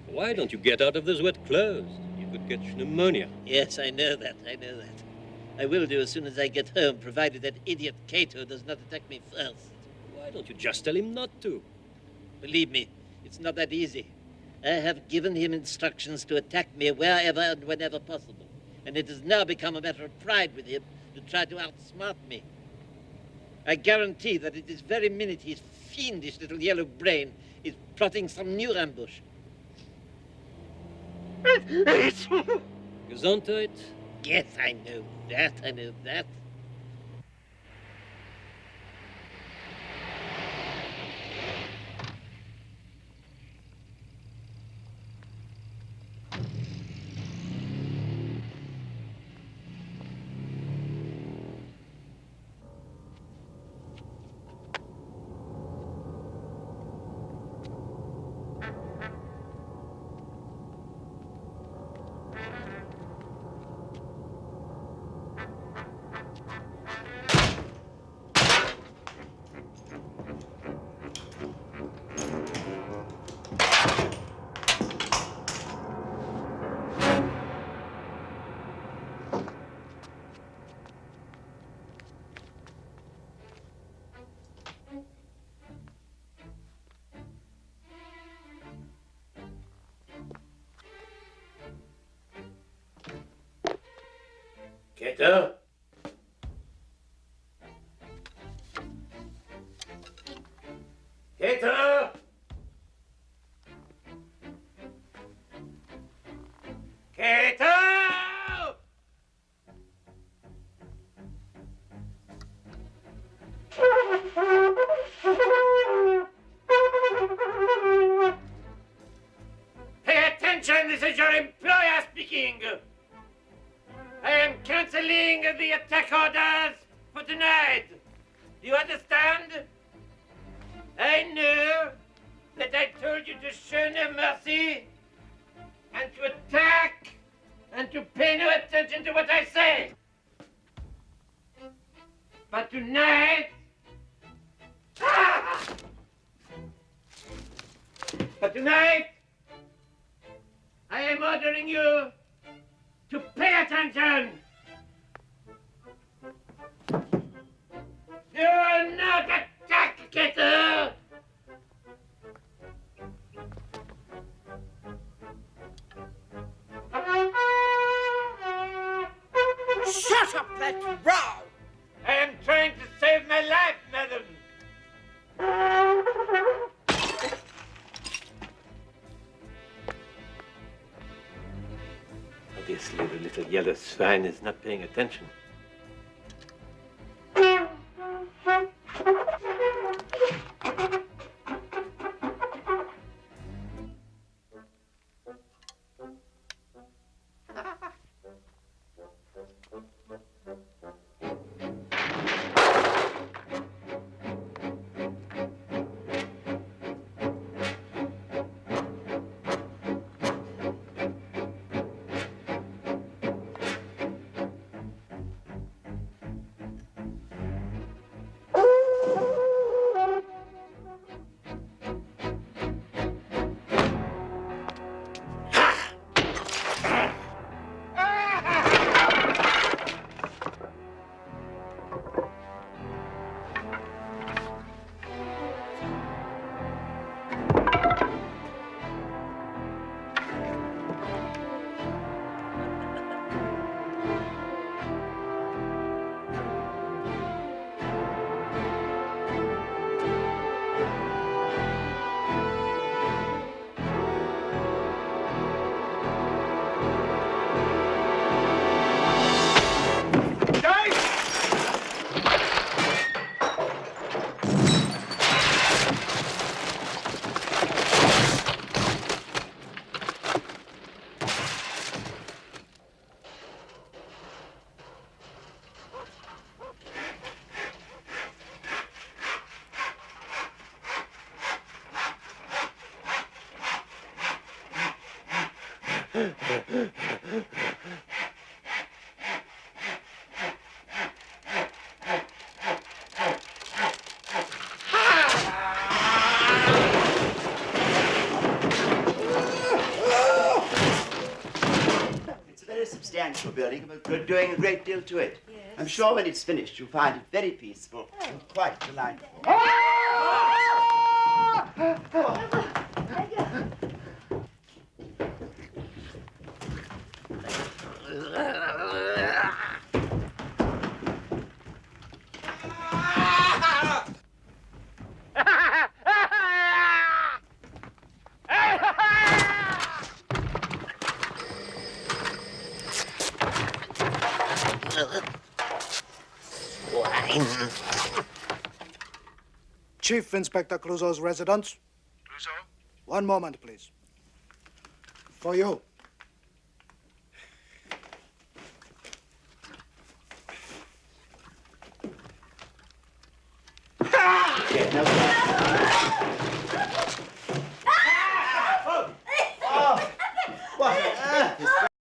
Why don't you get out of those wet clothes? You could catch pneumonia. Yes, I know that. I will do as soon as I get home, provided that idiot Cato does not attack me first. Why don't you just tell him not to? Believe me, it's not that easy. I have given him instructions to attack me wherever and whenever possible. And it has now become a matter of pride with him to try to outsmart me. I guarantee that at this very minute his fiendish little yellow brain is plotting some new ambush. Gesundheit? Yes, I know that. Cato? Cato? Cato! Pay attention, this is your employer speaking. I am canceling the attack orders for tonight. Do you understand? I know that I told you to show no mercy and to attack and to pay no attention to what I say. But tonight... But tonight, I am ordering you to pay attention. Do not attack, Cato. Shut up that row! I am trying to save my life, madam. Obviously, the little yellow swine is not paying attention. substantial building, but we're doing a great deal to it. Yes. I'm sure when it's finished, you'll find it very peaceful and quite delightful. Chief Inspector Clouseau's residence. Clouseau? One moment, please. For you.